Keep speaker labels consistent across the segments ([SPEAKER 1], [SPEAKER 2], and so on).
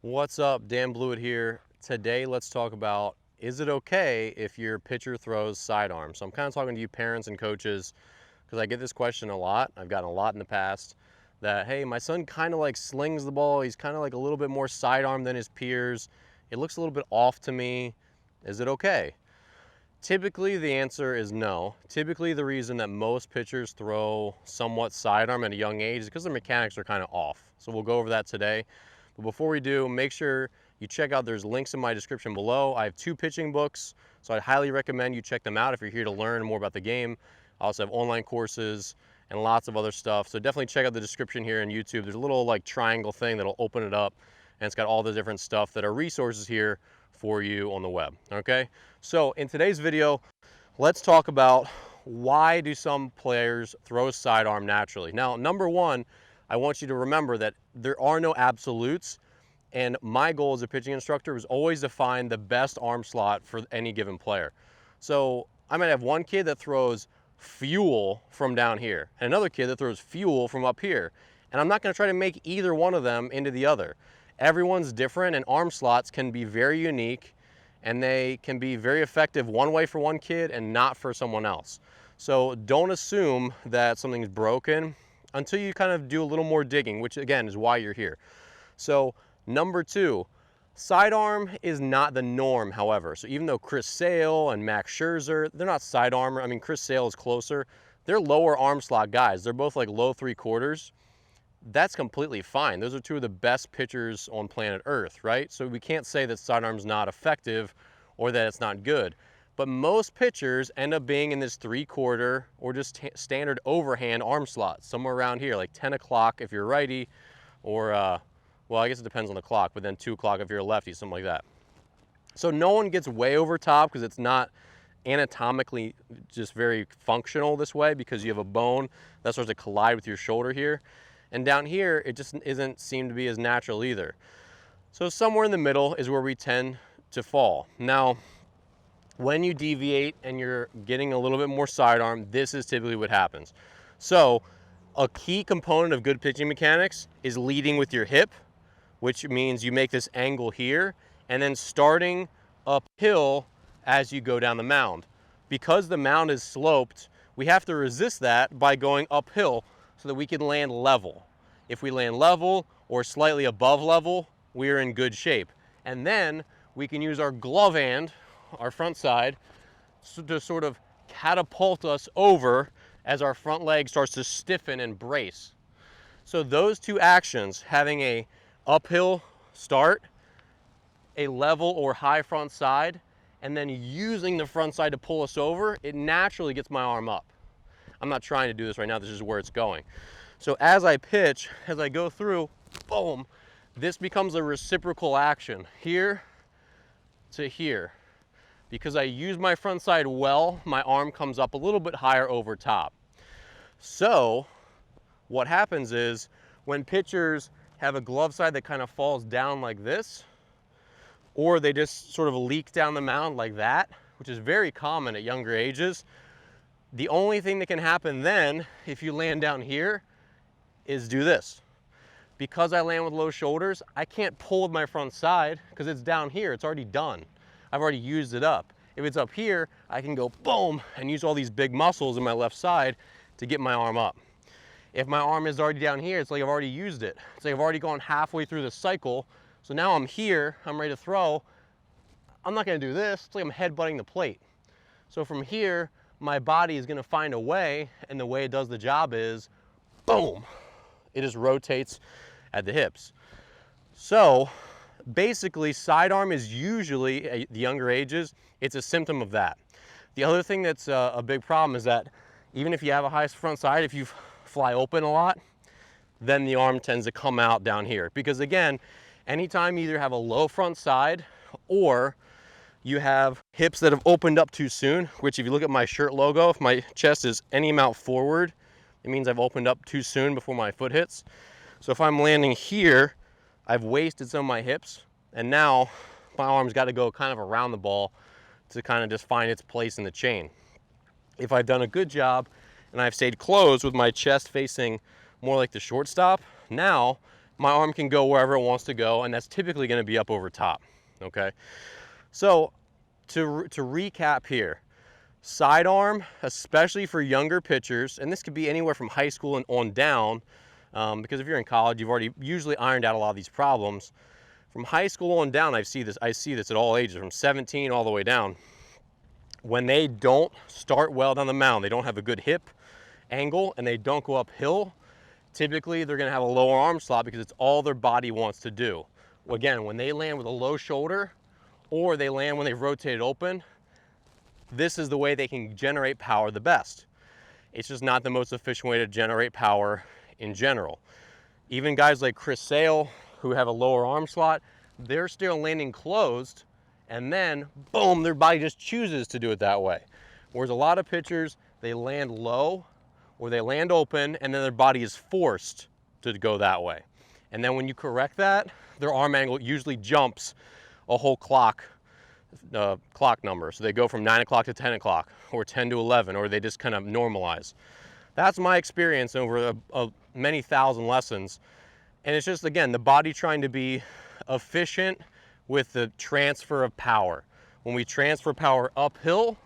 [SPEAKER 1] What's up? Dan Blewett here. Today let's talk about, is it okay if your pitcher throws sidearm? So I'm kind of talking to you parents and coaches because I get this question a lot. I've gotten a lot in the past that, hey, my son kind of like slings the ball. He's kind of like a little bit more sidearm than his peers. It looks a little bit off to me. Is it okay? Typically the answer is no. Typically the reason that most pitchers throw somewhat sidearm at a young age is because their mechanics are kind of off. So we'll go over that today. But before we do, make sure you check out, there's links in my description below. I have 2 pitching books, so I'd highly recommend you check them out if you're here to learn more about the game. I also have online courses and lots of other stuff. So definitely check out the description here on YouTube. There's a little like triangle thing that'll open it up, and it's got all the different stuff that are resources here for you on the web, okay? So in today's video, let's talk about why do some players throw sidearm naturally. Now, number one, I want you to remember that there are no absolutes, and my goal as a pitching instructor is always to find the best arm slot for any given player. So I might have one kid that throws fuel from down here and another kid that throws fuel from up here, and I'm not going to try to make either one of them into the other. Everyone's different, and arm slots can be very unique, and they can be very effective one way for one kid and not for someone else. So don't assume that something's broken until you kind of do a little more digging, which again is why you're here. So number two, sidearm is not the norm, however. So even though Chris Sale and Max Scherzer, they're not sidearm. I mean, Chris Sale is closer. They're lower arm slot guys. They're both like low 3/4. That's completely fine. Those are 2 of the best pitchers on planet Earth, right? So we can't say that sidearm's not effective or that it's not good. But most pitchers end up being in this 3/4 or just standard overhand arm slot, somewhere around here, like 10 o'clock if you're righty, or, well, I guess it depends on the clock, but then 2 o'clock if you're a lefty, something like that. So no one gets way over top because it's not anatomically just very functional this way, because you have a bone that starts to collide with your shoulder here. And down here, it just isn't seem to be as natural either. So somewhere in the middle is where we tend to fall. Now, when you deviate and you're getting a little bit more sidearm, this is typically what happens. So a key component of good pitching mechanics is leading with your hip, which means you make this angle here and then starting uphill as you go down the mound. Because the mound is sloped, we have to resist that by going uphill so that we can land level. If we land level or slightly above level, we're in good shape. And then we can use our glove hand, our front side, to sort of catapult us over as our front leg starts to stiffen and brace. So those 2 actions, having a uphill start, a level or high front side, and then using the front side to pull us over, it naturally gets my arm up. I'm not trying to do this right now, this is where it's going. So as I pitch, as I go through, boom, this becomes a reciprocal action, here to here. Because I use my front side well, my arm comes up a little bit higher over top. So what happens is when pitchers have a glove side that kind of falls down like this, or they just sort of leak down the mound like that, which is very common at younger ages, the only thing that can happen then, if you land down here, is do this. Because I land with low shoulders, I can't pull with my front side because it's down here, it's already done. I've already used it up. If it's up here, I can go boom and use all these big muscles in my left side to get my arm up. If my arm is already down here, it's like I've already used it. It's like I've already gone halfway through the cycle. So now I'm here, I'm ready to throw. I'm not gonna do this, it's like I'm headbutting the plate. So from here, my body is gonna find a way, and the way it does the job is, boom, it just rotates at the hips. So basically, sidearm is usually, at the younger ages, it's a symptom of that. The other thing that's a big problem is that even if you have a high front side, if you fly open a lot, then the arm tends to come out down here. Because again, anytime you either have a low front side or you have hips that have opened up too soon, which if you look at my shirt logo, if my chest is any amount forward, it means I've opened up too soon before my foot hits. So if I'm landing here, I've wasted some of my hips, and now my arm's got to go kind of around the ball to kind of just find its place in the chain. If I've done a good job and I've stayed closed with my chest facing more like the shortstop, now my arm can go wherever it wants to go, and that's typically going to be up over top, okay? So to recap here, sidearm, especially for younger pitchers, and this could be anywhere from high school and on down, because if you're in college, you've already usually ironed out a lot of these problems. From high school on down, I see this at all ages, from 17 all the way down. When they don't start well down the mound, they don't have a good hip angle, and they don't go uphill, typically they're going to have a lower arm slot because it's all their body wants to do. Again, when they land with a low shoulder, or they land when they've rotated open, this is the way they can generate power the best. It's just not the most efficient way to generate power in general. Even guys like Chris Sale, who have a lower arm slot, they're still landing closed, and then boom, their body just chooses to do it that way. Whereas a lot of pitchers, they land low or they land open, and then their body is forced to go that way. And then when you correct that, their arm angle usually jumps a whole clock number. So they go from 9 o'clock to 10 o'clock, or 10 to 11, or they just kind of normalize. That's my experience over many thousand lessons. And it's just, again, the body trying to be efficient with the transfer of power. When we transfer power uphill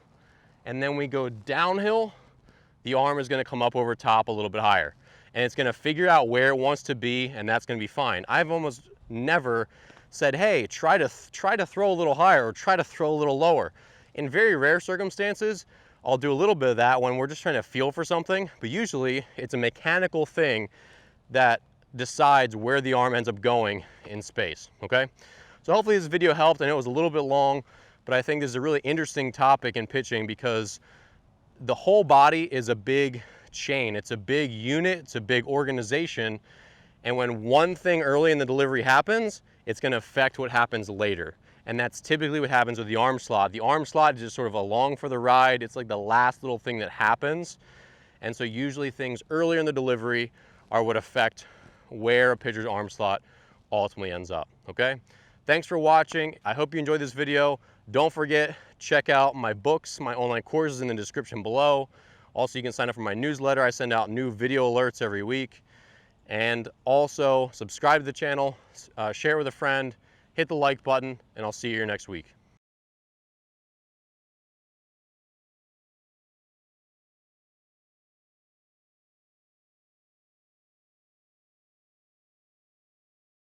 [SPEAKER 1] and then we go downhill, the arm is going to come up over top a little bit higher. And it's going to figure out where it wants to be, and that's going to be fine. I've almost never said, hey, try to throw a little higher or try to throw a little lower. In very rare circumstances, I'll do a little bit of that when we're just trying to feel for something, but usually it's a mechanical thing that decides where the arm ends up going in space, okay? So hopefully this video helped. I know it was a little bit long, but I think this is a really interesting topic in pitching because the whole body is a big chain. It's a big unit, it's a big organization, and when one thing early in the delivery happens, it's going to affect what happens later. And that's typically what happens with the arm slot. The arm slot is just sort of along for the ride. It's like the last little thing that happens. And so usually things earlier in the delivery are what affect where a pitcher's arm slot ultimately ends up, okay? Thanks for watching. I hope you enjoyed this video. Don't forget, check out my books, my online courses in the description below. Also, you can sign up for my newsletter. I send out new video alerts every week. And also subscribe to the channel, share it with a friend, hit the like button, and I'll see you here next week.